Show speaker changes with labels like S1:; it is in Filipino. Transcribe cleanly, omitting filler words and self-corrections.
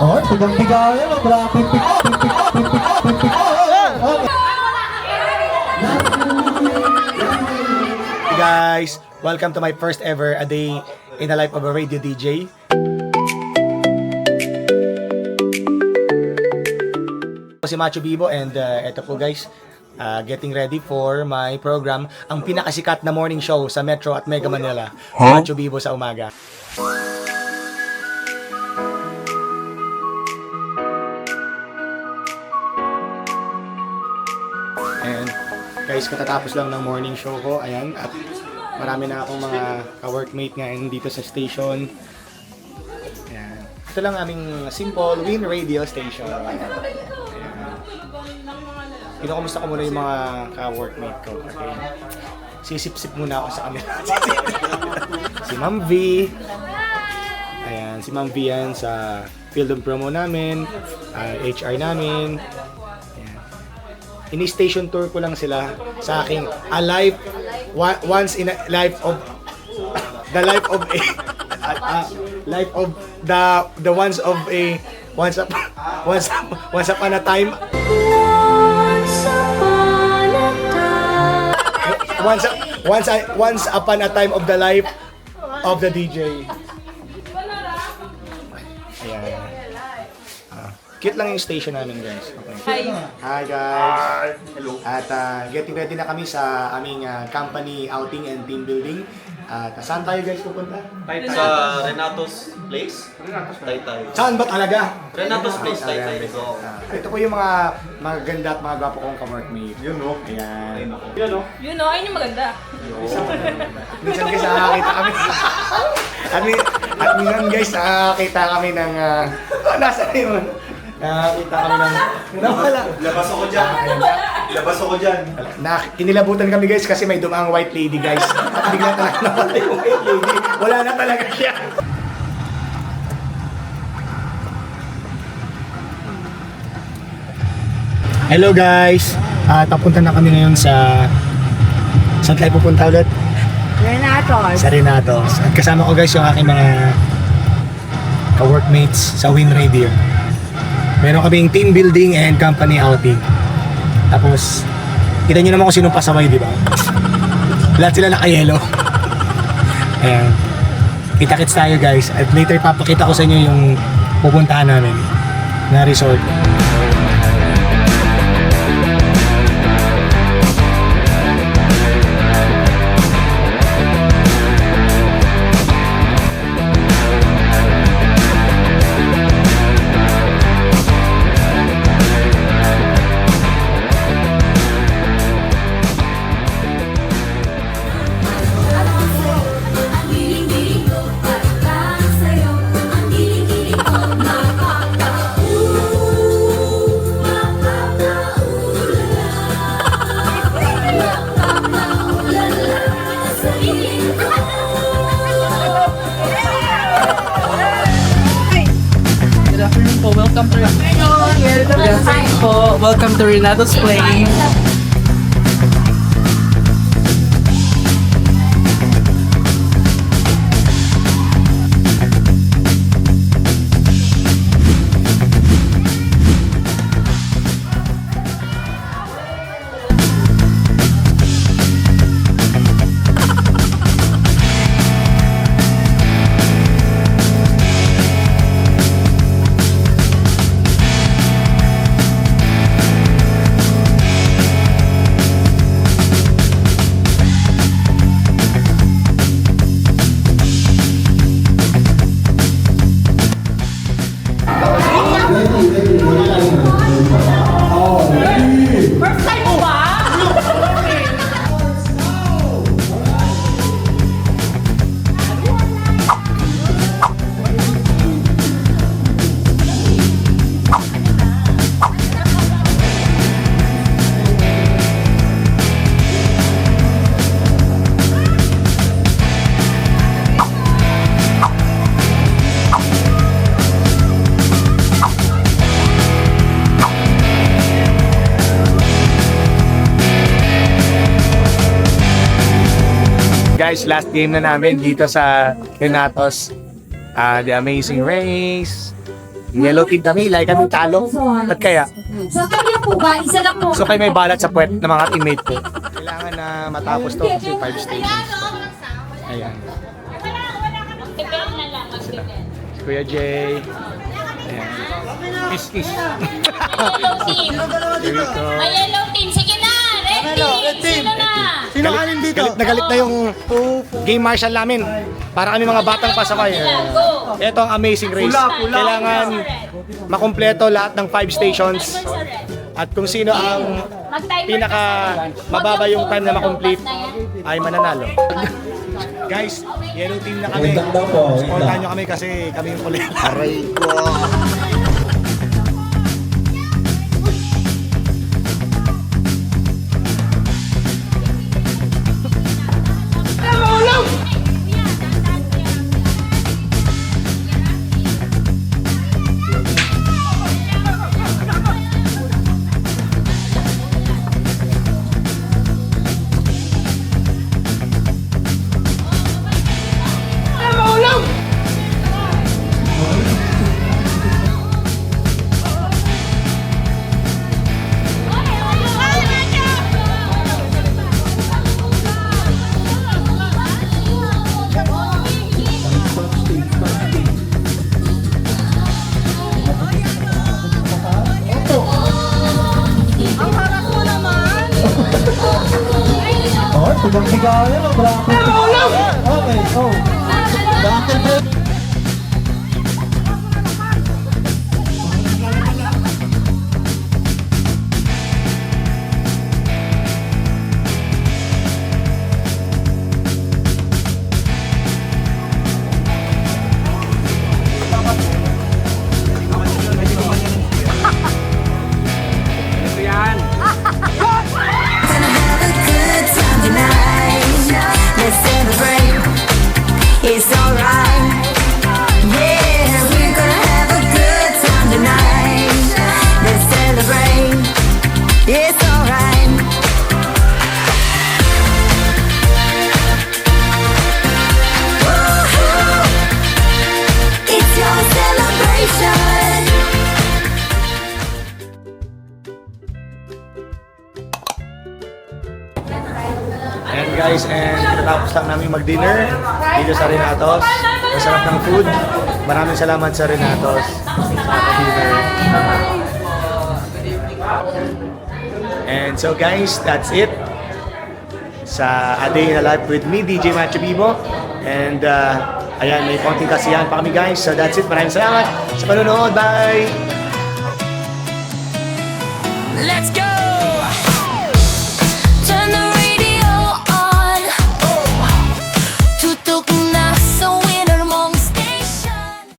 S1: Oh, tigang-tigayan. Grabe, pipik.
S2: Hey guys, welcome to my first ever a day in the life of a radio DJ. Si Macho Bibo and eto po guys, getting ready for my program, ang pinakasikat na morning show sa Metro at Mega Manila, Macho Bibo sa umaga. And guys, katatapos lang ng morning show ko, ayan, at marami na akong mga ka-workmate ngayon dito sa station. Ayan. Ito lang aming simple Win Radio station. Kinukumusta ko muna yung mga ka-workmate ko. Okay. Sisip-sip muna ako sa kanila. Si Ma'am V. Ayan, si Ma'am V yan sa field of promo namin, HR namin. Ayan. Ini-station tour ko lang sila sa aking once in a life of the life of a life of the once of a once upon a time. Once upon a time of the life of the DJ. Ayan. Cute lang yung station namin, guys. Okay. Hi guys. Hello. At getting ready na kami sa aming company outing and team building. At saan tayo guys pupunta?
S3: Sa Renato's Place. Taytay.
S2: Saan ba talaga?
S3: Renato's Place, Taytay. So,
S2: Ito po yung mga ganda at mga gwapo kong ka-workmate.
S3: yun no.
S2: Ayan.
S3: Yun no.
S4: Yun o, ayun yung maganda.
S2: Minsan guys, nakakita kami. At minsan guys, nakakita kami ng... nasa yun. Nakakita kami ng... Nawala.
S3: Labas ako dyan. Labas ako dyan.
S2: Kinilabutan kami guys kasi may dumaang white lady guys. At bigla talaga nawala yung white lady. Wala na talaga siya. Hello guys. Papunta na kami ngayon sa... Saan tayo pupunta ulit?
S4: Renatos.
S2: Sa Renatos. At kasama ko guys yung aking mga ka-workmates sa Win Radio. Meron kaming team building and company outing. Tapos, kita nyo naman kung sinong pasaway, di ba? Lahat sila naka-yellow. Ayan. Kita-kits tayo guys. At later papakita ko sa inyo yung pupuntahan namin na resort.
S5: Welcome to Renato's Place.
S4: First time mo ba?
S2: Guys, last game na namin dito sa Renatos. The Amazing Race. Yellow team kami, like kami talo. Ba't kaya?
S6: So, kanya po ba? Isa lang po.
S2: So kayo may balat sa puwet ng mga teammate ko. Kailangan na matapos to kasi 5 stations. Ayan. Si Kuya Jay. Ayan. Kiss, kiss.
S7: Yellow team.
S2: Here we go.
S7: May yellow team. Sige na. Red team. Sino na?
S2: Sino kanin dito? Galit na yung game marshal namin. Para kami mga batang pasakay.
S7: Go.
S2: Ito ang amazing race. Kailangan makumpleto lahat ng 5 stations. At kung sino ang pinaka mababa yung time na makomplete ay mananalo. Guys, yellow team na kami.
S1: Wait lang daw po, wait
S2: Supportahan
S1: lang.
S2: nyo kami kasi kami yung kulit.
S3: Aray ko.
S1: Oh, tugang-sigaw yan. Grabe. Okay, oh. Bakit?
S6: It's alright. Yeah, we're gonna have a good time tonight. Let's celebrate. It's alright. Woo-hoo. It's your celebration.
S2: And guys, and katapos lang namin mag-dinner dito sa Renatos. Ang sarap ng food. Maraming salamat sa Renatos sa dinner. And so guys, that's it sa A Day in a Life with me, DJ Macho Bibo. And ayan, may konting kasiyahan pa kami guys. So that's it. Maraming salamat sa panonood. Bye!
S5: Let's go!